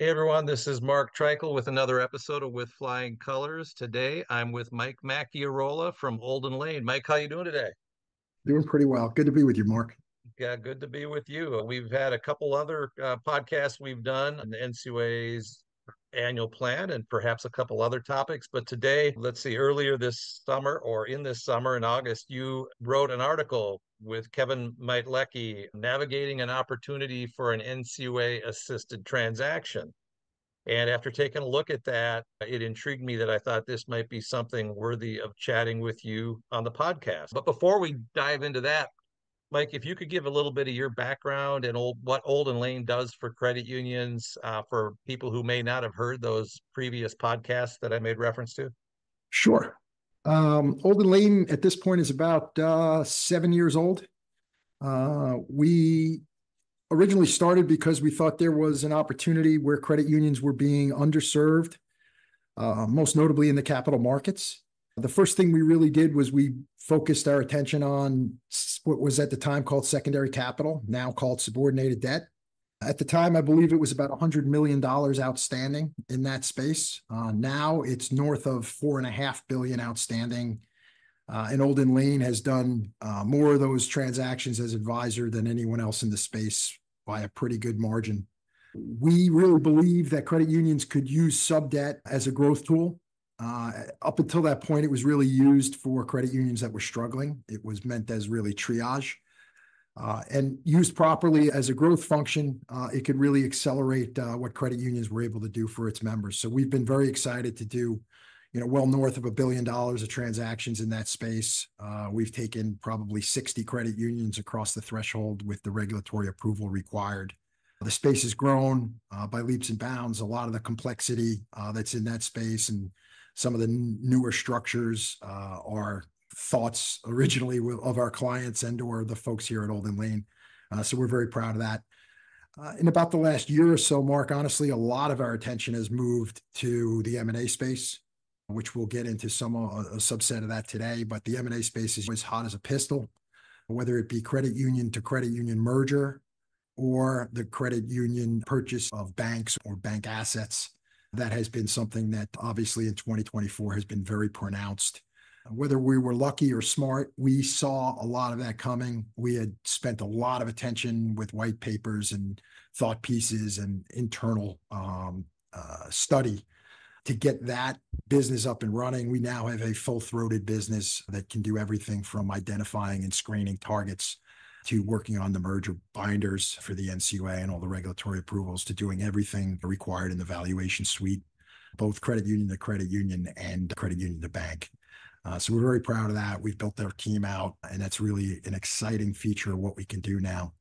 Hey everyone, this is Mark Treichel with another episode of With Flying Colors. Today I'm with Mike Macchiarola from Olden Lane. Mike, how you doing today? Doing pretty well. Good to be with you, Mark. Yeah, good to be with you. We've had a couple other podcasts we've done on the NCUA's annual plan and perhaps a couple other topics. But today, let's see, earlier this summer or in this summer in August, you wrote an article with Kevin Maitlecki, navigating an opportunity for an NCUA-assisted transaction. And after taking a look at that, it intrigued me that I thought this might be something worthy of chatting with you on the podcast. But before we dive into that, Mike, if you could give a little bit of your background and what Olden Lane does for credit unions, for people who may not have heard those previous podcasts that I made reference to. Sure. Olden Lane at this point is about 7 years old. We originally started because we thought there was an opportunity where credit unions were being underserved, most notably in the capital markets. The first thing we really did was we focused our attention on what was at the time called secondary capital, now called subordinated debt. At the time, I believe it was about $100 million outstanding in that space. Now it's north of $4.5 billion outstanding. And Olden Lane has done more of those transactions as advisor than anyone else in the space by a pretty good margin. We really believe that credit unions could use sub-debt as a growth tool. Up until that point, it was really used for credit unions that were struggling. It was meant as really triage. And used properly as a growth function, it could really accelerate what credit unions were able to do for its members. So we've been very excited to do, well north of $1 billion of transactions in that space. We've taken probably 60 credit unions across the threshold with the regulatory approval required. The space has grown by leaps and bounds. A lot of the complexity that's in that space and some of the newer structures are thoughts originally of our clients and or the folks here at Olden Lane. So we're very proud of that. In about the last year or so, Mark, honestly, a lot of our attention has moved to the M&A space, which we'll get into a subset of that today. But the M&A space is as hot as a pistol, whether it be credit union to credit union merger or the credit union purchase of banks or bank assets. That has been something that obviously in 2024 has been very pronounced. Whether we were lucky or smart, we saw a lot of that coming. We had spent a lot of attention with white papers and thought pieces and internal study to get that business up and running. We now have a full-throated business that can do everything from identifying and screening targets to working on the merger binders for the NCUA and all the regulatory approvals to doing everything required in the valuation suite, both credit union to credit union and credit union to bank. So we're very proud of that. We've built our team out, and that's really an exciting feature of what we can do now,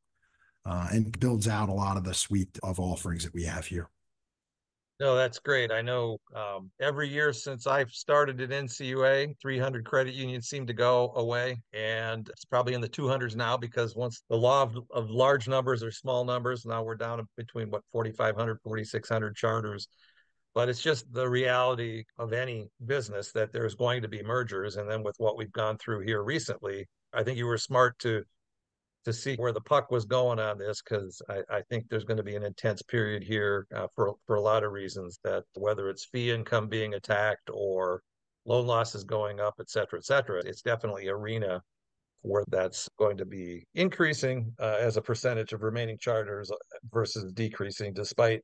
and builds out a lot of the suite of offerings that we have here. No, that's great. I know every year since I've started at NCUA, 300 credit unions seem to go away. And it's probably in the 200s now because once the law of large numbers or small numbers, now we're down to between 4,500, 4,600 charters. But it's just the reality of any business that there's going to be mergers. And then with what we've gone through here recently, I think you were smart to see where the puck was going on this, because I think there's going to be an intense period here for a lot of reasons, that whether it's fee income being attacked or loan losses going up, et cetera, it's definitely an arena where that's going to be increasing as a percentage of remaining charters versus decreasing, despite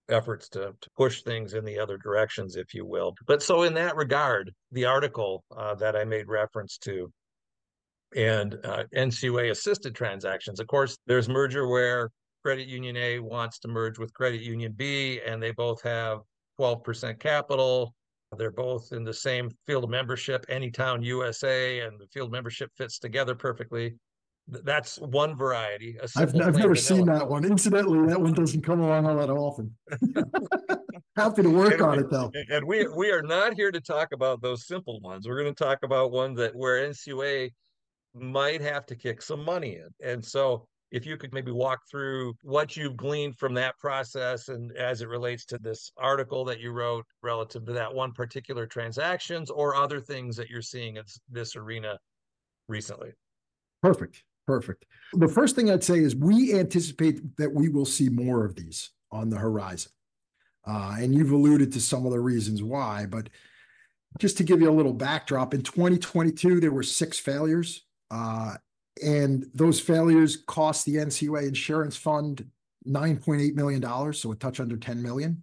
efforts to push things in the other directions, if you will. But so in that regard, the article that I made reference to, and NCUA-assisted transactions. Of course, there's merger where Credit Union A wants to merge with Credit Union B, and they both have 12% capital. They're both in the same field of membership, Anytown, USA, and the field membership fits together perfectly. That's one variety, a I've simple plain never seen vanilla. that one. Incidentally, that one doesn't come along all that often. Happy to work And, on it though. and we are not here to talk about those simple ones. We're going to talk about ones that where NCUA might have to kick some money in. And so if you could maybe walk through what you've gleaned from that process and as it relates to this article that you wrote relative to that one particular transactions or other things that you're seeing in this arena recently. Perfect. Perfect. The first thing I'd say is we anticipate that we will see more of these on the horizon. And you've alluded to some of the reasons why, but just to give you a little backdrop, in 2022, there were 6 failures. And those failures cost the NCUA insurance fund $9.8 million, so a touch under 10 million.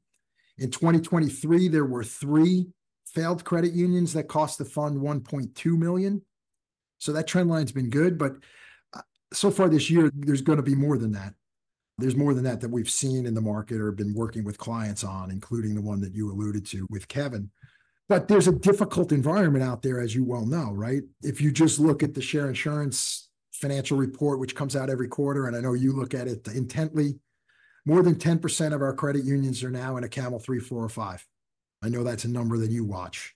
In 2023, there were 3 failed credit unions that cost the fund 1.2 million. So that trend line's been good, but so far this year, there's going to be more than that. There's more than that we've seen in the market or been working with clients on, including the one that you alluded to with Kevin. But there's a difficult environment out there, as you well know, right? If you just look at the Share Insurance financial report, which comes out every quarter, and I know you look at it intently, more than 10% of our credit unions are now in a CAMEL 3, 4, or 5. I know that's a number that you watch.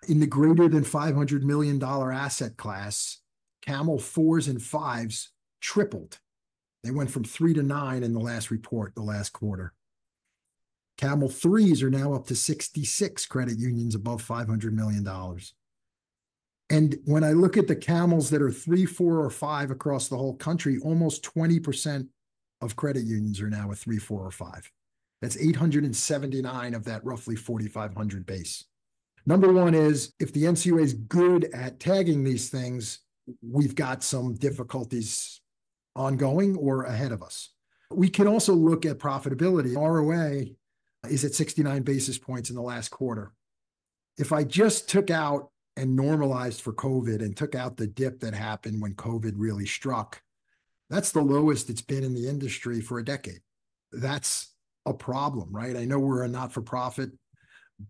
In the greater than $500 million asset class, CAMEL 4s and 5s tripled. They went from 3 to 9 in the last report, the last quarter. CAMEL 3s are now up to 66 credit unions above $500 million. And when I look at the CAMELs that are 3, 4, or 5 across the whole country, almost 20% of credit unions are now a 3, 4, or 5. That's 879 of that roughly 4,500 base. Number one is, if the NCUA is good at tagging these things, we've got some difficulties ongoing or ahead of us. We can also look at profitability. ROA is at 69 basis points in the last quarter. If I just took out and normalized for COVID and took out the dip that happened when COVID really struck, that's the lowest it's been in the industry for a decade. That's a problem, right? I know we're a not-for-profit,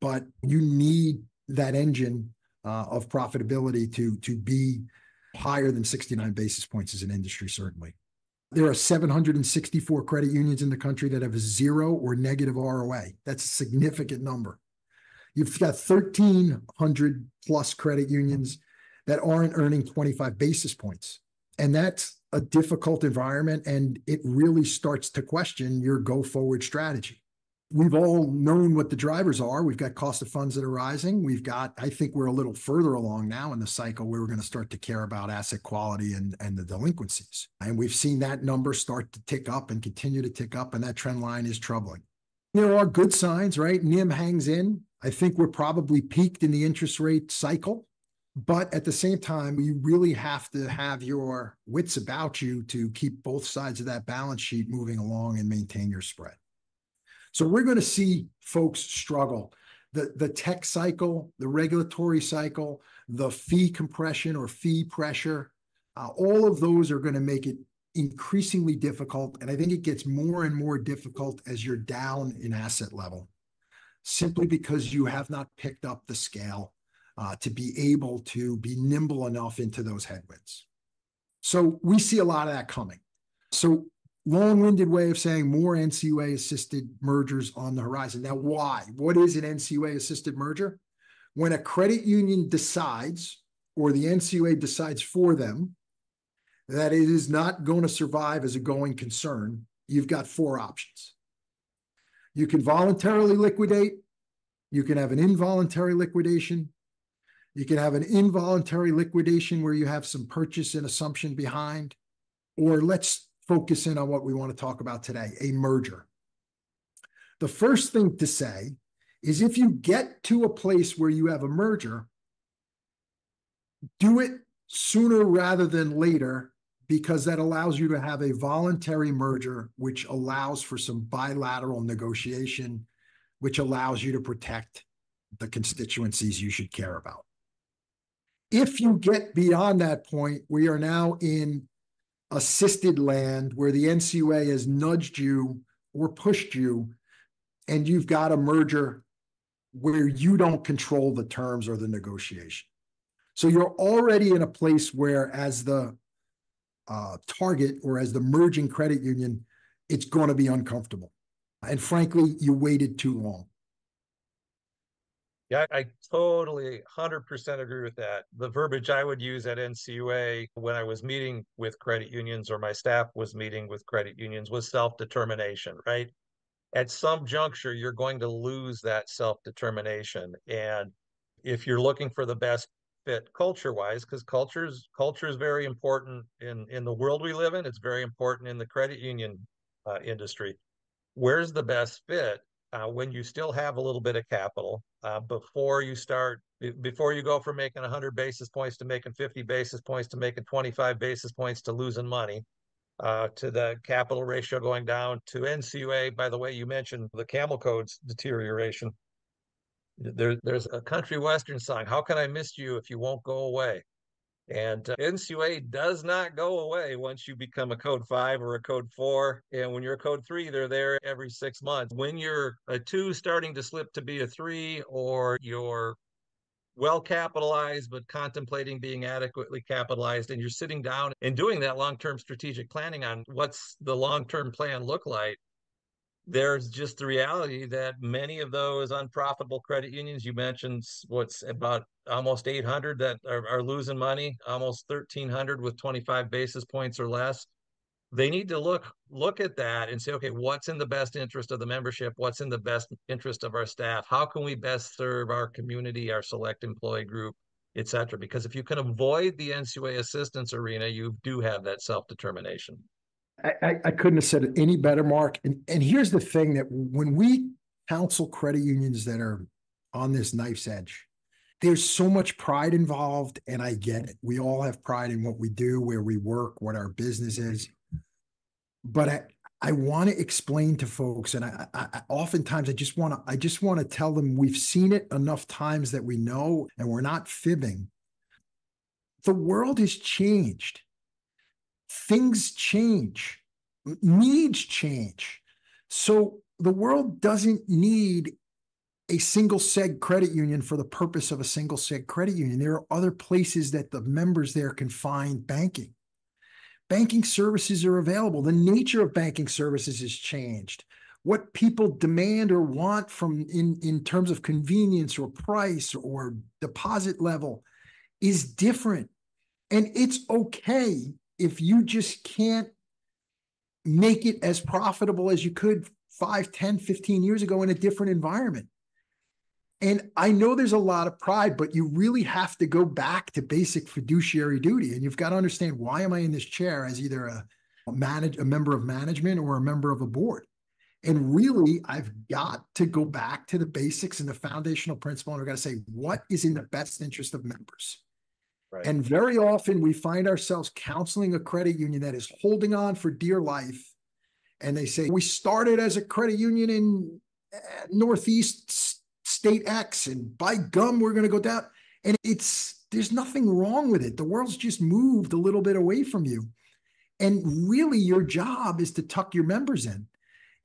but you need that engine of profitability to be higher than 69 basis points as an industry, certainly. There are 764 credit unions in the country that have a 0 or negative ROA. That's a significant number. You've got 1,300 plus credit unions that aren't earning 25 basis points. And that's a difficult environment, and it really starts to question your go-forward strategy. We've all known what the drivers are. We've got cost of funds that are rising. I think we're a little further along now in the cycle where we're going to start to care about asset quality and the delinquencies. And we've seen that number start to tick up and continue to tick up, and that trend line is troubling. There are good signs, right? NIM hangs in. I think we're probably peaked in the interest rate cycle. But at the same time, you really have to have your wits about you to keep both sides of that balance sheet moving along and maintain your spread. So we're going to see folks struggle. The tech cycle, the regulatory cycle, the fee compression or fee pressure, all of those are going to make it increasingly difficult. And I think it gets more and more difficult as you're down in asset level, simply because you have not picked up the scale to be able to be nimble enough into those headwinds. So we see a lot of that coming. So long-winded way of saying more NCUA-assisted mergers on the horizon. Now, why? What is an NCUA-assisted merger? When a credit union decides, or the NCUA decides for them, that it is not going to survive as a going concern, you've got 4 options. You can voluntarily liquidate. You can have an involuntary liquidation. You can have an involuntary liquidation where you have some purchase and assumption behind, or let's focus in on what we want to talk about today, a merger. The first thing to say is if you get to a place where you have a merger, do it sooner rather than later, because that allows you to have a voluntary merger, which allows for some bilateral negotiation, which allows you to protect the constituencies you should care about. If you get beyond that point, we are now in assisted land where the NCUA has nudged you or pushed you, and you've got a merger where you don't control the terms or the negotiation. So you're already in a place where, as the target or as the merging credit union, it's going to be uncomfortable. And frankly, you waited too long. Yeah, I totally 100% agree with that. The verbiage I would use at NCUA when I was meeting with credit unions or my staff was meeting with credit unions was self-determination, right? At some juncture, you're going to lose that self-determination. And if you're looking for the best fit culture-wise, because culture is very important in the world we live in, it's very important in the credit union industry. Where's the best fit? when you still have a little bit of capital, before you go from making 100 basis points to making 50 basis points to making 25 basis points to losing money, to the capital ratio going down to NCUA. By the way, you mentioned the CAMEL codes deterioration. There's a country western song, "How can I miss you if you won't go away?" And NCUA does not go away once you become a code 5 or a code 4. And when you're a code 3, they're there every 6 months. When you're a 2 starting to slip to be a 3, or you're well capitalized but contemplating being adequately capitalized, and you're sitting down and doing that long-term strategic planning on what's the long-term plan look like, there's just the reality that many of those unprofitable credit unions, you mentioned what's about almost 800 that are losing money, almost 1,300 with 25 basis points or less. They need to look at that and say, okay, what's in the best interest of the membership? What's in the best interest of our staff? How can we best serve our community, our select employee group, et cetera? Because if you can avoid the NCUA assistance arena, you do have that self-determination. I couldn't have said it any better, Mark. And here's the thing, that when we counsel credit unions that are on this knife's edge, there's so much pride involved, and I get it. We all have pride in what we do, where we work, what our business is. But I want to explain to folks, and I oftentimes I just want to tell them, we've seen it enough times that we know, and we're not fibbing. The world has changed. Things change, needs change. So the world doesn't need a single seg credit union for the purpose of a single seg credit union. There are other places that the members there can find banking. Banking services are available. The nature of banking services has changed. What people demand or want from in terms of convenience or price or deposit level is different. And it's okay if you just can't make it as profitable as you could 5, 10, 15 years ago in a different environment. And I know there's a lot of pride, but you really have to go back to basic fiduciary duty. And you've got to understand, why am I in this chair as either a member of management or a member of a board? And really, I've got to go back to the basics and the foundational principle. And I've got to say, what is in the best interest of members? Right. And very often we find ourselves counseling a credit union that is holding on for dear life. And they say, we started as a credit union in Northeast State X, and by gum, we're going to go down. And there's nothing wrong with it. The world's just moved a little bit away from you. And really, your job is to tuck your members in.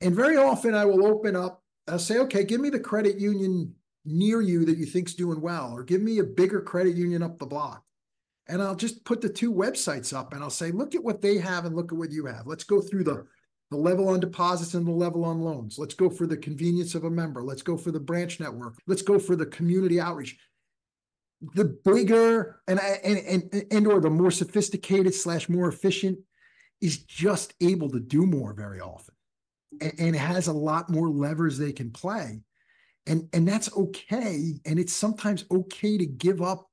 And very often I will open up, I'll say, okay, give me the credit union near you that you think's doing well, or give me a bigger credit union up the block. And I'll just put the two websites up and I'll say, look at what they have and look at what you have. Let's go through the level on deposits and the level on loans. Let's go for the convenience of a member. Let's go for the branch network. Let's go for the community outreach. The bigger and or the more sophisticated / more efficient is just able to do more very often, and has a lot more levers they can play. And that's okay. And it's sometimes okay to give up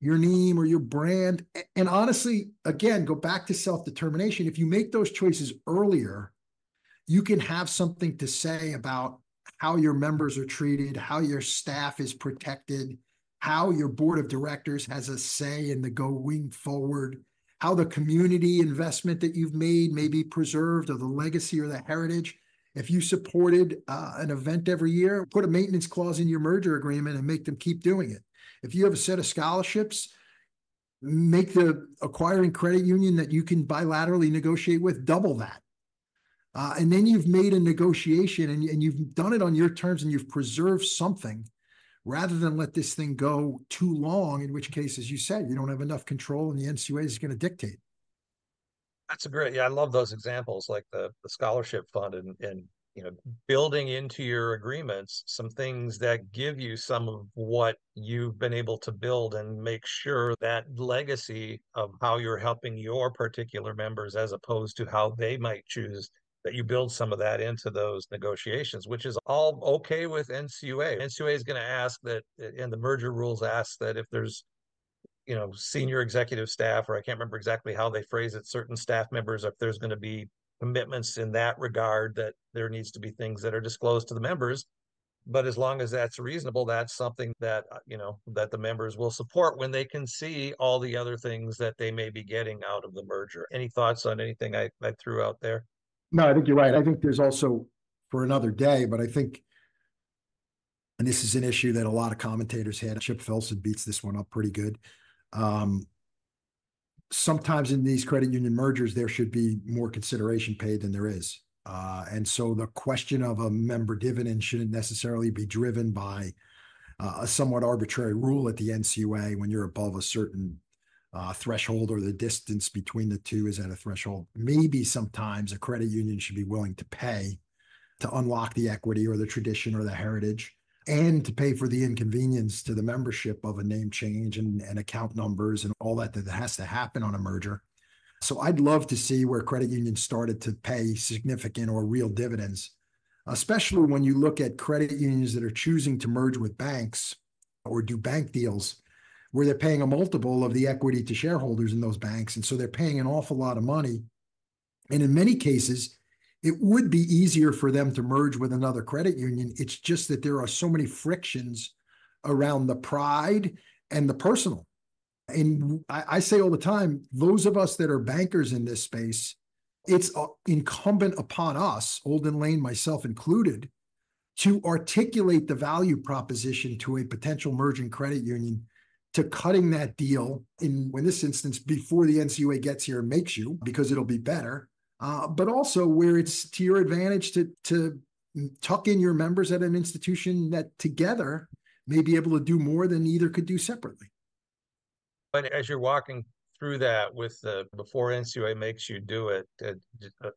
your name or your brand. And honestly, again, go back to self-determination. If you make those choices earlier, you can have something to say about how your members are treated, how your staff is protected, how your board of directors has a say in the going forward, how the community investment that you've made may be preserved, or the legacy or the heritage. If you supported an event every year, put a maintenance clause in your merger agreement and make them keep doing it. If you have a set of scholarships, make the acquiring credit union that you can bilaterally negotiate with double that. And then you've made a negotiation and you've done it on your terms, and you've preserved something, rather than let this thing go too long, in which case, as you said, you don't have enough control and the NCUA is going to dictate. That's yeah, I love those examples, like the scholarship fund, and building into your agreements some things that give you some of what you've been able to build, and make sure that legacy of how you're helping your particular members, as opposed to how they might choose, that you build some of that into those negotiations, which is all okay with NCUA. NCUA is going to ask that, and the merger rules ask that if there's senior executive staff, or I can't remember exactly how they phrase it, certain staff members, if there's going to be commitments in that regard, that there needs to be things that are disclosed to the members. But as long as that's reasonable, that's something that, that the members will support when they can see all the other things that they may be getting out of the merger. Any thoughts on anything I threw out there? No, I think you're right. I think there's also for another day, but I think, and this is an issue that a lot of commentators had. Chip Felson beats this one up pretty good. Um, Sometimes in these credit union mergers, there should be more consideration paid than there is. And so the question of a member dividend shouldn't necessarily be driven by a somewhat arbitrary rule at the NCUA when you're above a certain threshold, or the distance between the two is at a threshold. Maybe sometimes a credit union should be willing to pay to unlock the equity or the tradition or the heritage, and to pay for the inconvenience to the membership of a name change and account numbers and all that has to happen on a merger. So I'd love to see where credit unions started to pay significant or real dividends, especially when you look at credit unions that are choosing to merge with banks or do bank deals where they're paying a multiple of the equity to shareholders in those banks. And so they're paying an awful lot of money. And in many cases, it would be easier for them to merge with another credit union. It's just that there are so many frictions around the pride and the personal. And I say all the time, those of us that are bankers in this space, it's incumbent upon us, Olden Lane, myself included, to articulate the value proposition to a potential merging credit union, to cutting that deal in this instance before the NCUA gets here and makes you, because it'll be better. But also where it's to your advantage to tuck in your members at an institution that together may be able to do more than either could do separately. But as you're walking through that with before NCUA makes you do it,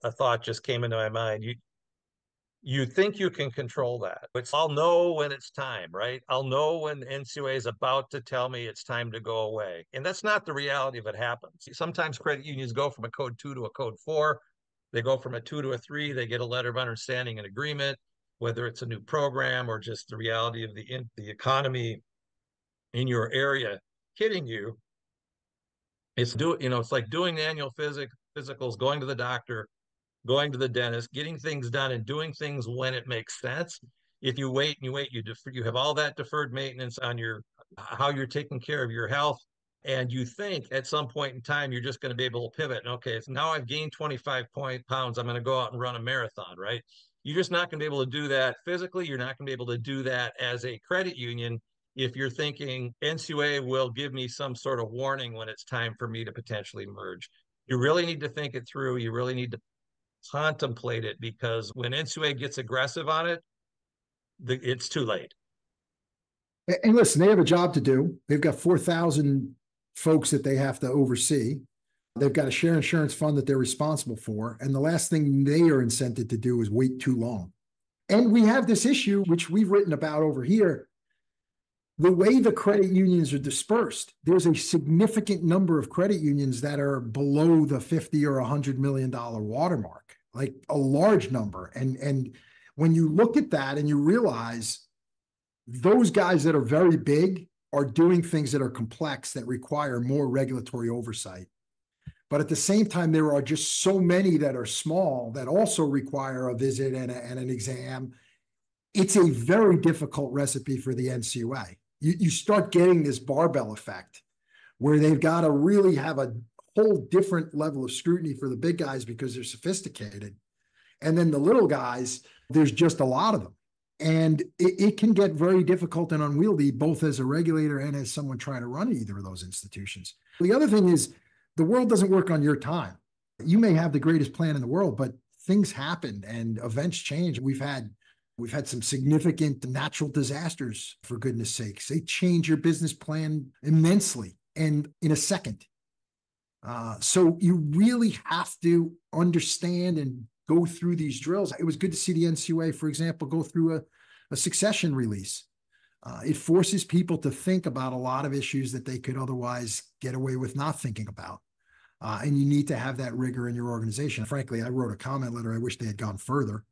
a thought just came into my mind. You think you can control that. I'll know when it's time, right? I'll know when NCUA is about to tell me it's time to go away. And that's not the reality of it happens. Sometimes credit unions go from a code 2 to a code 4. They go from a 2 to a 3. They get a letter of understanding and agreement, whether it's a new program or just the reality of the economy in your area hitting you. It's like doing the annual physicals, going to the doctor, going to the dentist, getting things done, and doing things when it makes sense. If you wait and you wait, you have all that deferred maintenance on how you're taking care of your health. And you think at some point in time, you're just going to be able to pivot. And okay, so now I've gained 25 pounds. I'm going to go out and run a marathon, right? You're just not going to be able to do that physically. You're not going to be able to do that as a credit union if you're thinking NCUA will give me some sort of warning when it's time for me to potentially merge. You really need to think it through. You really need to contemplate it, because when NCUA gets aggressive on it, it's too late. And listen, they have a job to do. They've got 4,000 folks that they have to oversee. They've got a share insurance fund that they're responsible for. And the last thing they are incented to do is wait too long. And we have this issue, which we've written about over here. The way the credit unions are dispersed, there's a significant number of credit unions that are below the 50 or $100 million watermark, like a large number. And when you look at that and you realize those guys that are very big are doing things that are complex, that require more regulatory oversight. But at the same time, there are just so many that are small that also require a visit and an exam. It's a very difficult recipe for the NCUA. You start getting this barbell effect where they've got to really have a whole different level of scrutiny for the big guys because they're sophisticated. And then the little guys, there's just a lot of them. And it can get very difficult and unwieldy, both as a regulator and as someone trying to run either of those institutions. The other thing is, the world doesn't work on your time. You may have the greatest plan in the world, but things happen and events change. We've had some significant natural disasters, for goodness sakes. They change your business plan immensely and in a second. So you really have to understand and go through these drills. It was good to see the NCUA, for example, go through a succession release. It forces people to think about a lot of issues that they could otherwise get away with not thinking about. And you need to have that rigor in your organization. Frankly, I wrote a comment letter. I wish they had gone further.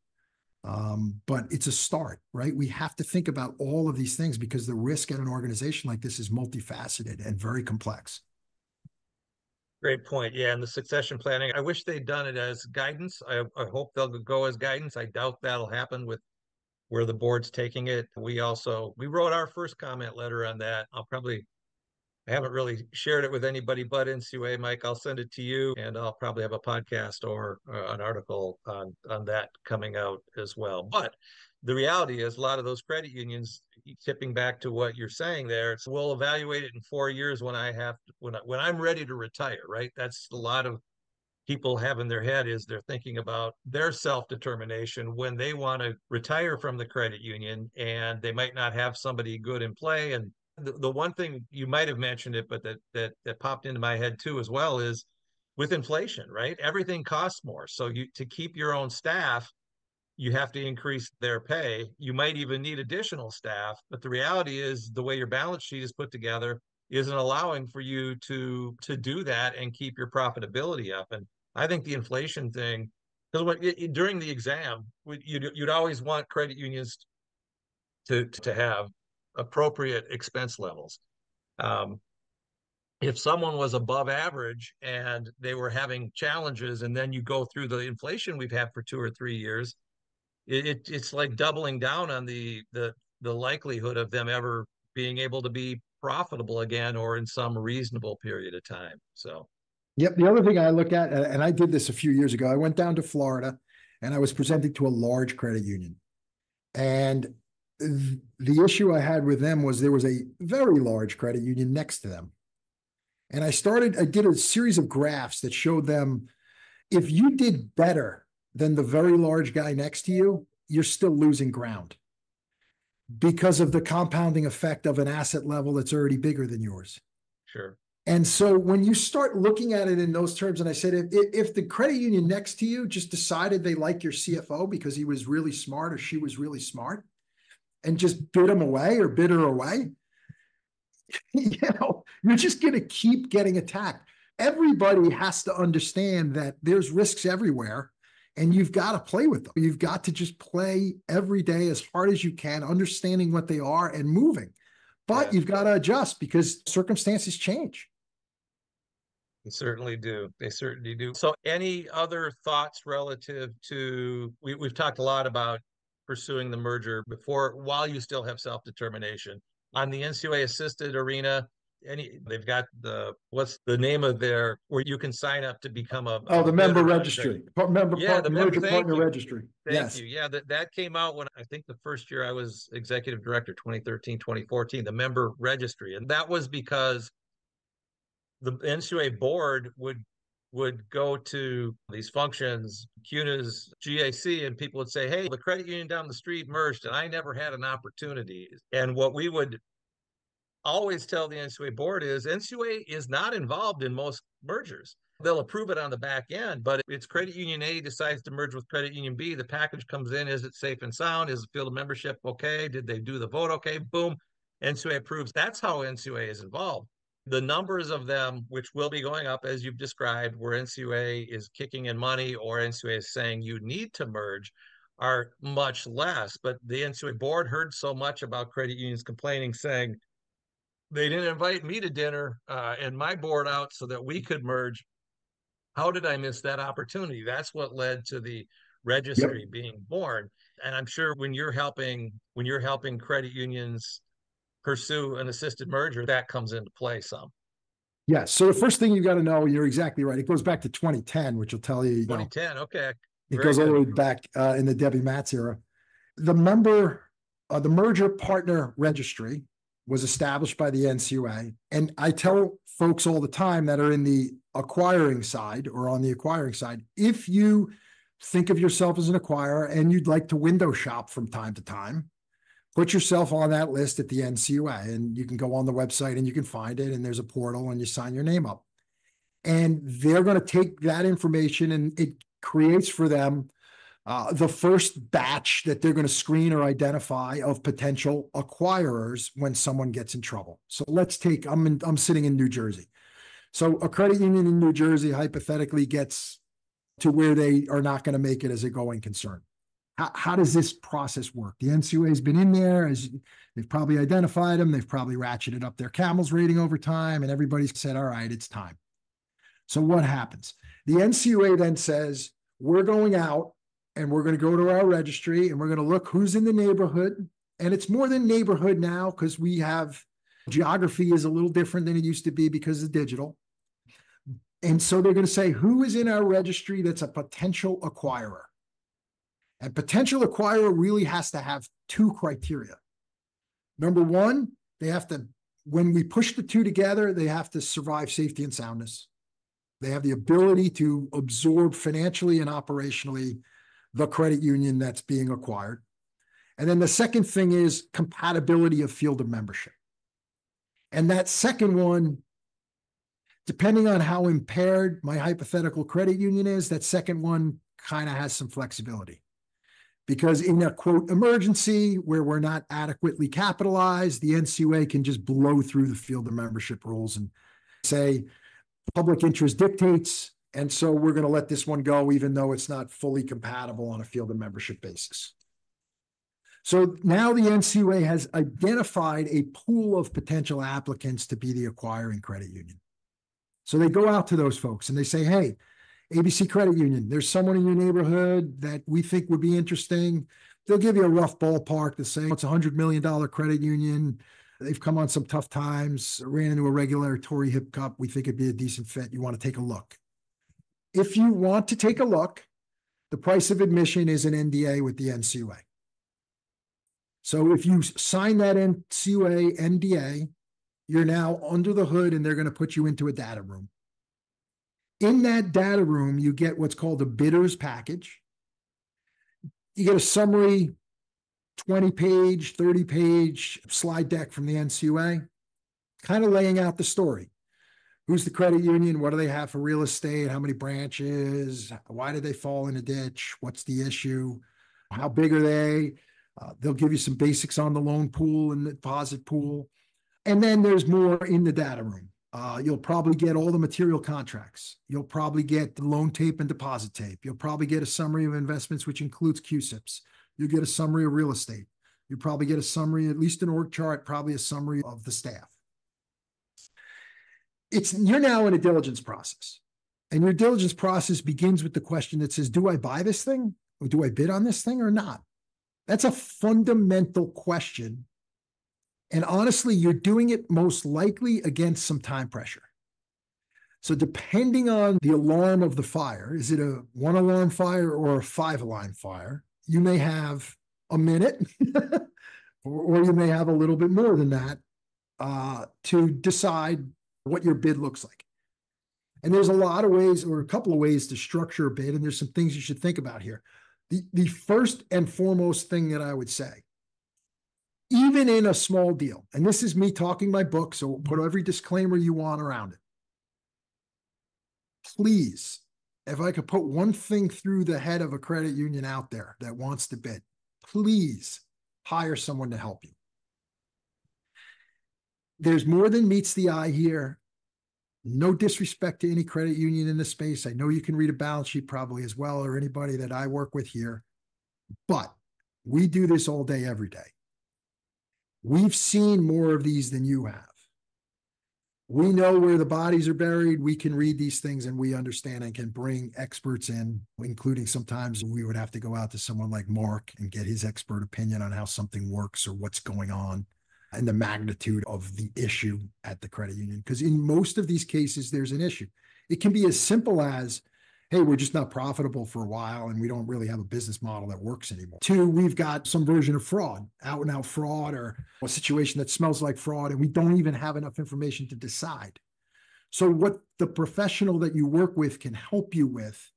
But it's a start, right? We have to think about all of these things because the risk at an organization like this is multifaceted and very complex. Great point. Yeah, and the succession planning, I wish they'd done it as guidance. I hope they'll go as guidance. I doubt that'll happen with where the board's taking it. We wrote our first comment letter on that. I haven't really shared it with anybody but NCUA. Mike, I'll send it to you, and I'll probably have a podcast or an article on that coming out as well. But the reality is, a lot of those credit unions, tipping back to what you're saying there, it's we'll evaluate it in 4 years when when I'm ready to retire. Right? That's a lot of people have in their head is they're thinking about their self-determination when they want to retire from the credit union, and they might not have somebody good in play. And the one thing you might have mentioned it, but that popped into my head too as well is with inflation, right? Everything costs more. So you to keep your own staff, you have to increase their pay. You might even need additional staff, but the reality is the way your balance sheet is put together isn't allowing for you to do that and keep your profitability up. And I think the inflation thing, because during the exam, you'd always want credit unions to have appropriate expense levels. Um, if someone was above average and they were having challenges, and then you go through the inflation we've had for 2 or 3 years, it's like doubling down on the likelihood of them ever being able to be profitable again or in some reasonable period of time. So, Yep. The other thing I look at, and I did this a few years ago, I went down to Florida and I was presenting to a large credit union. And the issue I had with them was there was a very large credit union next to them. And I did a series of graphs that showed them if you did better than the very large guy next to you, you're still losing ground because of the compounding effect of an asset level that's already bigger than yours. sure. And so when you start looking at it in those terms, and I said, if the credit union next to you just decided they like your CFO because he was really smart or she was really smart and just bid him away or bid her away, you're just going to keep getting attacked. Everybody has to understand that there's risks everywhere and you've got to play with them. You've got to just play every day as hard as you can, understanding what they are and moving. But Yeah. you've got to adjust because circumstances change. They certainly do. They certainly do. So, any other thoughts relative to we've talked a lot about pursuing the merger before while you still have self-determination on the NCUA assisted arena? They've got what's the name of their where you can sign up to become Oh, a the member bidder on credit. registry, member Yeah, partner, merger thank partner you. registry. Thank Yes. you. Yeah, that came out when I think the first year I was executive director, 2013, 2014, the member registry. And that was because the NCUA board would go to these functions, CUNA's GAC, and people would say, "Hey, the credit union down the street merged, and I never had an opportunity." And what we would always tell the NCUA board is NCUA is not involved in most mergers. They'll approve it on the back end, but it's credit union A decides to merge with credit union B. The package comes in. Is it safe and sound? Is the field of membership okay? Did they do the vote okay? Boom. NCUA approves. That's how NCUA is involved. The numbers of them, which will be going up as you've described, where NCUA is kicking in money or NCUA is saying you need to merge, are much less. But the NCUA board heard so much about credit unions complaining, saying, they didn't invite me to dinner and my board out so that we could merge. How did I miss that opportunity? That's what led to the Yep. registry being born. And I'm sure when you're helping credit unions pursue an assisted merger, that comes into play some. Yes. So the first thing you got to know, you're exactly right. It goes back to 2010, which will tell you, 2010. Okay. it Very goes all the good. way back in the Debbie Matz era. The merger partner registry was established by the NCUA. And I tell folks all the time that are in the acquiring side or on the acquiring side, if you think of yourself as an acquirer and you'd like to window shop from time to time, put yourself on that list at the NCUA and you can go on the website and you can find it and there's a portal and you sign your name up. And they're going to take that information and it creates for them the first batch that they're going to screen or identify of potential acquirers when someone gets in trouble. So let's take, I'm sitting in New Jersey. So a credit union in New Jersey hypothetically gets to where they are not going to make it as a going concern. How does this process work? The NCUA has been in there, as they've probably identified them. They've probably ratcheted up their CAMEL's rating over time, and everybody's said, all right, it's time. So what happens? The NCUA then says, we're going out and we're going to go to our registry and we're going to look who's in the neighborhood. And it's more than neighborhood now because we have geography is a little different than it used to be because of digital. And so they're going to say, who is in our registry that's a potential acquirer? And potential acquirer really has to have two criteria. Number one, they have to, when we push the two together, they have to survive safety and soundness. They have the ability to absorb financially and operationally the credit union that's being acquired. And then the second thing is compatibility of field of membership. And that second one, depending on how impaired my hypothetical credit union is, that second one kind of has some flexibility. Because in a quote emergency where we're not adequately capitalized, the NCUA can just blow through the field of membership rules and say public interest dictates. And so we're going to let this one go, even though it's not fully compatible on a field of membership basis. So now the NCUA has identified a pool of potential applicants to be the acquiring credit union. So they go out to those folks and they say, hey, ABC Credit Union, there's someone in your neighborhood that we think would be interesting. They'll give you a rough ballpark to say it's a $100 million credit union. They've come on some tough times, ran into a regulatory hiccup. We think it'd be a decent fit. You want to take a look. If you want to take a look, the price of admission is an NDA with the NCUA. So if you sign that NCUA NDA, you're now under the hood and they're going to put you into a data room. In that data room, you get what's called a bidder's package. You get a summary 20-page, 30-page slide deck from the NCUA, kind of laying out the story. Who's the credit union? What do they have for real estate? How many branches? Why did they fall in a ditch? What's the issue? How big are they? They'll give you some basics on the loan pool and the deposit pool. And then there's more in the data room. You'll probably get all the material contracts. You'll probably get the loan tape and deposit tape. You'll probably get a summary of investments, which includes QSIPs. You'll get a summary of real estate. You'll probably get a summary, at least an org chart, probably a summary of the staff. You're now in a diligence process. And your diligence process begins with the question that says, do I buy this thing? Or do I bid on this thing or not? That's a fundamental question. And honestly, you're doing it most likely against some time pressure. So depending on the alarm of the fire, is it a 1-alarm fire or a 5-alarm fire? You may have a minute or you may have a little bit more than that to decide what your bid looks like. And there's a lot of ways or a couple of ways to structure a bid. And there's some things you should think about here. The first and foremost thing that I would say, even in a small deal, and this is me talking my book, so put every disclaimer you want around it. Please, if I could put one thing through the head of a credit union out there that wants to bid, please hire someone to help you. There's more than meets the eye here. No disrespect to any credit union in this space. I know you can read a balance sheet probably as well, or anybody that I work with here, but we do this all day, every day. We've seen more of these than you have. We know where the bodies are buried. We can read these things and we understand and can bring experts in, including sometimes we would have to go out to someone like Mark and get his expert opinion on how something works or what's going on and the magnitude of the issue at the credit union. Because in most of these cases, there's an issue. It can be as simple as, hey, we're just not profitable for a while and we don't really have a business model that works anymore. 2, we've got some version of fraud, out and out fraud, or a situation that smells like fraud, and we don't even have enough information to decide. So what the professional that you work with can help you with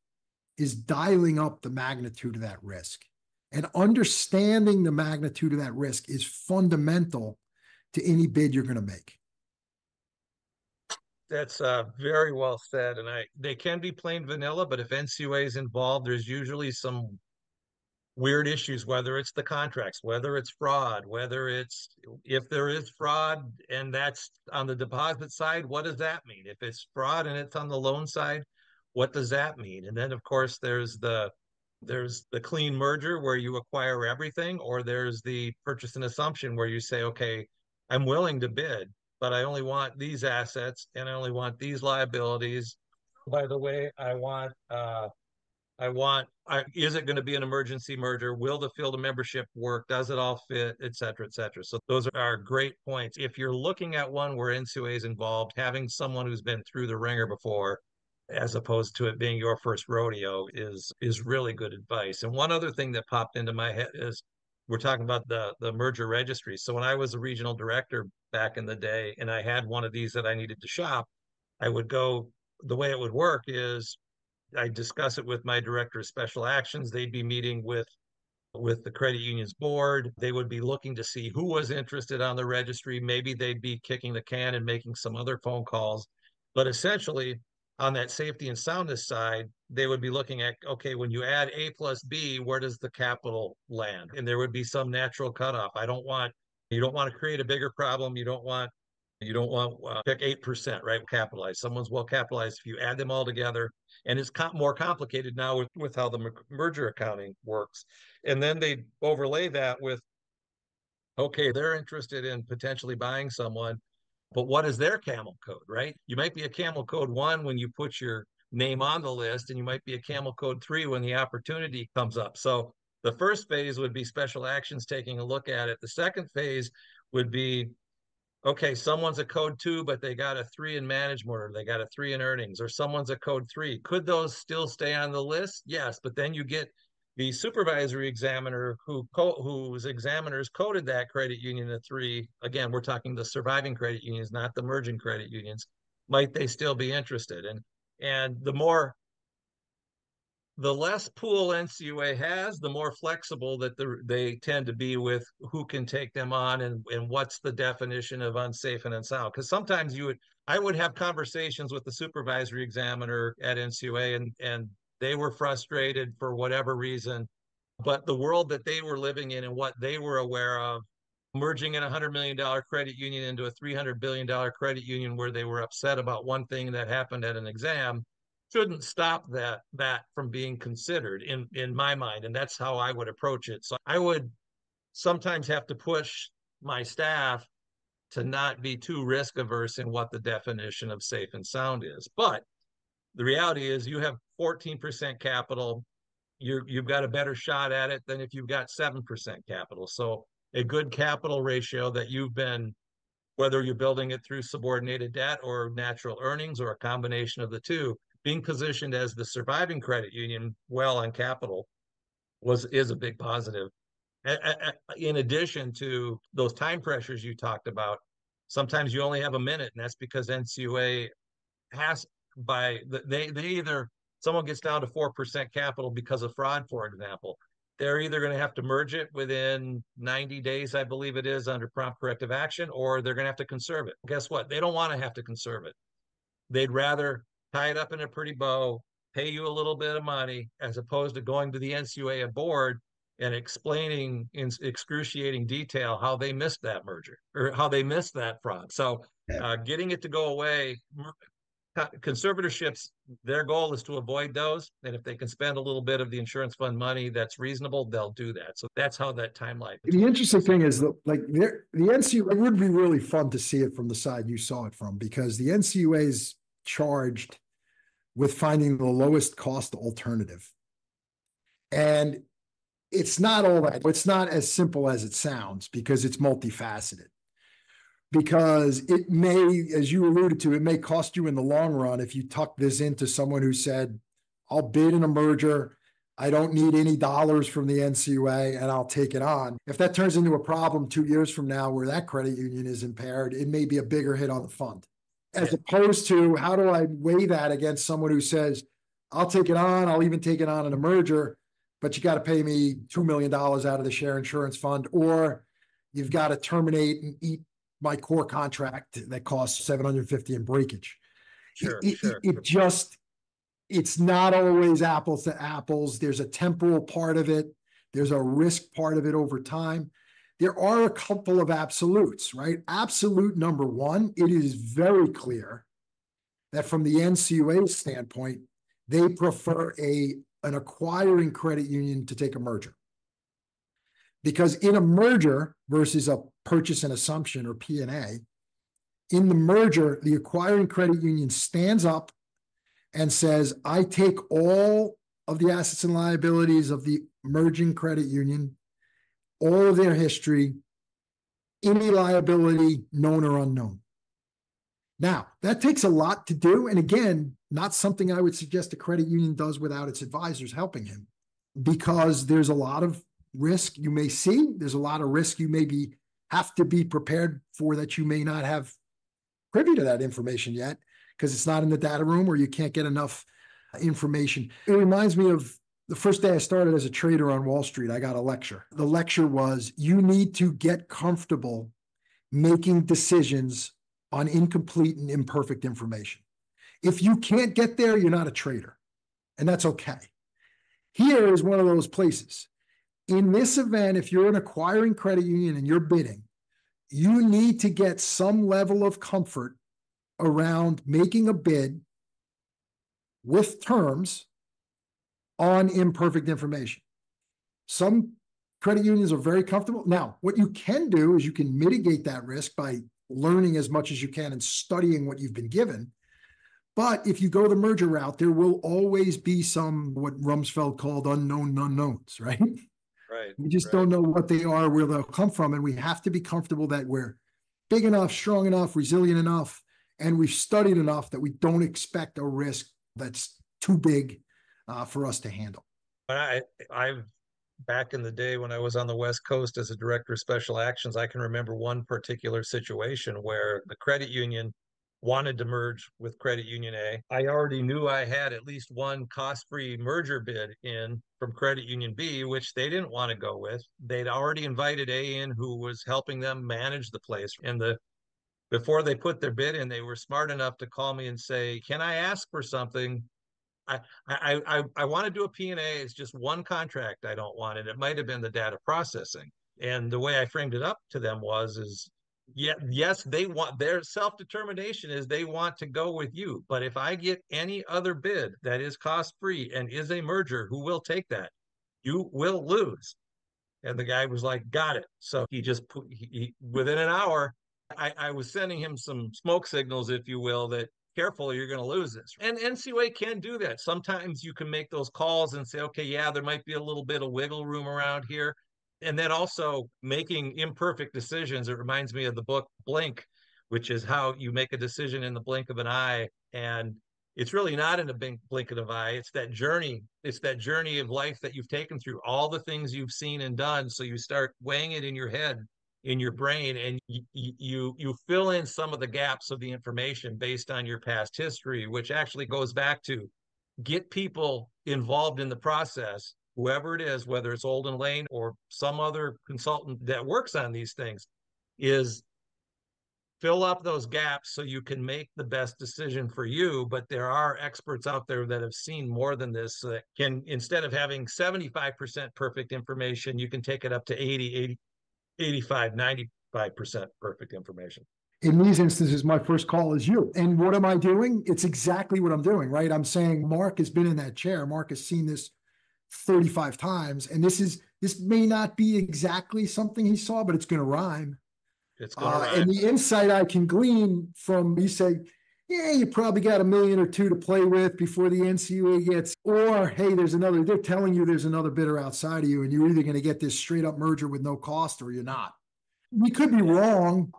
is dialing up the magnitude of that risk. And understanding the magnitude of that risk is fundamental to any bid you're going to make. That's very well said. And they can be plain vanilla, but if NCUA is involved, there's usually some weird issues, whether it's the contracts, whether it's fraud, if there is fraud and that's on the deposit side, what does that mean? If it's fraud and it's on the loan side, what does that mean? And then of course there's the clean merger where you acquire everything, or there's the purchase and assumption where you say, okay, I'm willing to bid, but I only want these assets and I only want these liabilities. by the way, is it going to be an emergency merger? Will the field of membership work? Does it all fit, et cetera, et cetera? So those are great points. If you're looking at one where NCUA is involved, having someone who's been through the ringer before, as opposed to it being your first rodeo, is really good advice. And one other thing that popped into my head is we're talking about the merger registry. So when I was a regional director back in the day, and I had one of these that I needed to shop, I would go. The way it would work is I discuss it with my director of special actions. They'd be meeting with the credit union's board. They would be looking to see who was interested on the registry. Maybe they'd be kicking the can and making some other phone calls. But essentially, on that safety and soundness side, they would be looking at, okay, when you add A plus B, where does the capital land? And there would be some natural cutoff. You don't want to create a bigger problem. You don't want pick 8%, right? Capitalized. Someone's well capitalized. If you add them all together, and it's more complicated now with how the merger accounting works. And then they overlay that with, okay, they're interested in potentially buying someone, but what is their CAMEL code, right? You might be a CAMEL code 1 when you put your name on the list, and you might be a CAMEL code 3 when the opportunity comes up. So the first phase would be special actions taking a look at it. The second phase would be, okay, someone's a code 2, but they got a 3 in management, or they got a 3 in earnings, or someone's a code 3. Could those still stay on the list? Yes, but then you get the supervisory examiner whose examiners coded that credit union a 3. Again, we're talking the surviving credit unions, not the merging credit unions. Might they still be interested? And the less pool NCUA has, the more flexible that they tend to be with who can take them on, and what's the definition of unsafe and unsound. Because sometimes I would have conversations with the supervisory examiner at NCUA, and they were frustrated for whatever reason, but the world that they were living in and what they were aware of, merging in a $100 million credit union into a $300 billion credit union where they were upset about one thing that happened at an exam, shouldn't stop that from being considered in my mind. And that's how I would approach it. So I would sometimes have to push my staff to not be too risk averse in what the definition of safe and sound is. But the reality is you have 14% capital, you've got a better shot at it than if you've got 7% capital. So a good capital ratio that you've been, whether you're building it through subordinated debt or natural earnings or a combination of the two, being positioned as the surviving credit union well on capital is a big positive. In addition to those time pressures you talked about, sometimes you only have a minute, and that's because NCUA has they either, someone gets down to 4% capital because of fraud, for example, they're either going to have to merge it within 90 days, I believe it is, under prompt corrective action, or they're going to have to conserve it. Guess what? They don't want to have to conserve it. They'd rather tie it up in a pretty bow, pay you a little bit of money, as opposed to going to the NCUA board and explaining in excruciating detail how they missed that merger or how they missed that fraud. So getting it to go away, conservatorships, their goal is to avoid those. And if they can spend a little bit of the insurance fund money that's reasonable, they'll do that. So that's how that timeline. The interesting thing is that, like, the NCUA, it would be really fun to see it from the side you saw it from, because the NCUA is charged with finding the lowest cost alternative. And it's not as simple as it sounds, because it's multifaceted. Because it may, as you alluded to, it may cost you in the long run if you tuck this into someone who said, I'll bid in a merger, I don't need any dollars from the NCUA, and I'll take it on. If that turns into a problem 2 years from now where that credit union is impaired, it may be a bigger hit on the fund. As opposed to, how do I weigh that against someone who says, I'll take it on, I'll even take it on in a merger, but you got to pay me $2 million out of the share insurance fund, or you've got to terminate and eat my core contract that costs $750 in breakage. Sure. It's not always apples to apples. There's a temporal part of it. There's a risk part of it over time. There are a couple of absolutes, right? Absolute number one, it is very clear that from the NCUA standpoint, they prefer an acquiring credit union to take a merger. Because in a merger versus a purchase and assumption, or P&A, in the merger, the acquiring credit union stands up, and says, I take all of the assets and liabilities of the merging credit union, all of their history, any liability known or unknown. Now, that takes a lot to do. And again, not something I would suggest a credit union does without its advisors helping him, because there's a lot of risk you may see. There's a lot of risk you may have to be prepared for that you may not have privy to that information yet because it's not in the data room or you can't get enough information. It reminds me of the first day I started as a trader on Wall Street. I got a lecture. The lecture was, you need to get comfortable making decisions on incomplete and imperfect information. If you can't get there, you're not a trader, and that's okay. Here is one of those places. In this event, if you're an acquiring credit union and you're bidding, you need to get some level of comfort around making a bid with terms on imperfect information. Some credit unions are very comfortable. Now, what you can do is you can mitigate that risk by learning as much as you can and studying what you've been given. But if you go the merger route, there will always be some, what Rumsfeld called unknown unknowns, right? Right. We just don't know what they are, where they'll come from. And we have to be comfortable that we're big enough, strong enough, resilient enough, and we've studied enough that we don't expect a risk that's too big for us to handle. I've back in the day when I was on the West Coast as a director of special actions, I can remember one particular situation where the credit union wanted to merge with Credit Union A. I already knew I had at least one cost-free merger bid in from Credit Union B, which they didn't want to go with. They'd already invited A in, who was helping them manage the place. And before they put their bid in, they were smart enough to call me and say, can I ask for something? I want to do a P&A. It's just one contract I don't want, and it might have been the data processing. And the way I framed it up to them is, yeah, yes, they want, their self-determination is they want to go with you. But if I get any other bid that is cost-free and is a merger, who will take that? You will lose. And the guy was like, got it. So he just put, within an hour, I was sending him some smoke signals, if you will, that careful, you're going to lose this. And NCUA can do that. Sometimes you can make those calls and say, okay, yeah, there might be a little bit of wiggle room around here. And then also making imperfect decisions. It reminds me of the book Blink, which is how you make a decision in the blink of an eye. And it's really not in a blink of an eye. It's that journey. It's that journey of life that you've taken through, all the things you've seen and done. So you start weighing it in your head, in your brain, and you fill in some of the gaps of the information based on your past history, which actually goes back to get people involved in the process, whoever it is, whether it's Olden Lane or some other consultant that works on these things, is fill up those gaps so you can make the best decision for you. But there are experts out there that have seen more than this, that can, instead of having 75% perfect information, you can take it up to 80, 85, 95% perfect information. In these instances, my first call is you. And what am I doing? It's exactly what I'm doing, right? I'm saying, Mark has been in that chair. Mark has seen this 35 times. And this may not be exactly something he saw, but it's going to rhyme. It's going to rhyme. And the insight I can glean from, you say, yeah, you probably got $1 million or $2 million to play with before the NCUA gets, or hey, they're telling you there's another bidder outside of you, and you're either going to get this straight up merger with no cost or you're not. We could be wrong.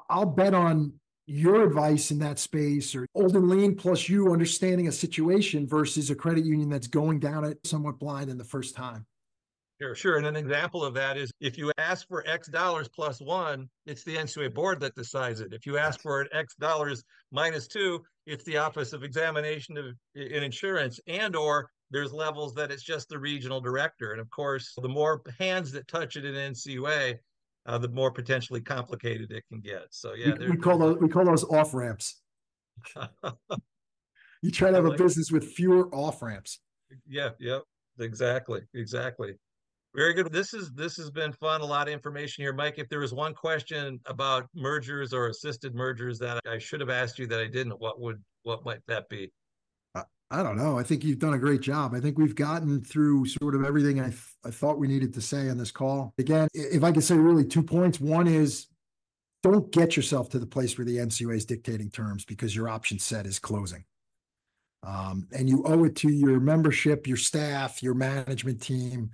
I'll bet on your advice in that space, or Olden Lane plus you understanding a situation versus a credit union that's going down it somewhat blind in the first time. Sure. And an example of that is if you ask for X dollars plus one, it's the NCUA board that decides it. If you ask for X dollars minus two, it's the Office of Examination in Insurance, and or there's levels that it's just the regional director. And of course, the more hands that touch it in NCUA, the more potentially complicated it can get. So yeah, we call those off ramps. You try to have a business with fewer off ramps. Yeah, exactly. Very good. This has been fun. A lot of information here, Mike. If there was one question about mergers or assisted mergers that I should have asked you that I didn't, what might that be? I don't know. I think you've done a great job. I think we've gotten through sort of everything I thought we needed to say on this call. Again, if I could say really 2 points, one is don't get yourself to the place where the NCUA is dictating terms because your option set is closing. And you owe it to your membership, your staff, your management team,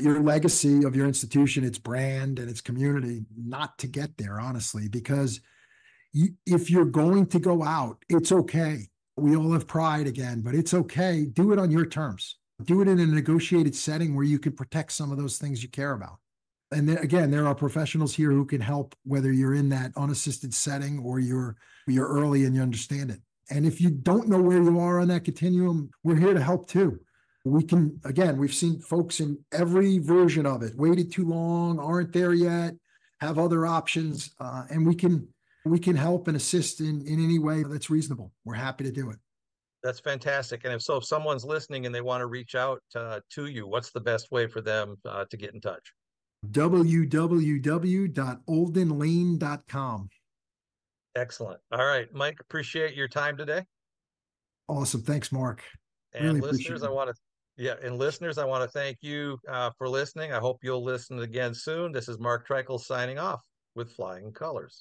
your legacy of your institution, its brand and its community, not to get there, honestly, because if you're going to go out, it's okay. We all have pride again, but it's okay. Do it on your terms. Do it in a negotiated setting where you can protect some of those things you care about. And then, again, there are professionals here who can help, whether you're in that unassisted setting or you're early and you understand it. And if you don't know where you are on that continuum, we're here to help too. We can, again, we've seen folks in every version of it, waited too long, aren't there yet, have other options, and we can help and assist in any way that's reasonable. We're happy to do it. That's fantastic. And if someone's listening and they want to reach out to you, what's the best way for them to get in touch? www.oldenlane.com. Excellent. All right, Mike, appreciate your time today. Awesome. Thanks, Mark. And Really appreciate listeners, it. I want to thank you for listening. I hope you'll listen again soon. This is Mark Treichel signing off with Flying Colors.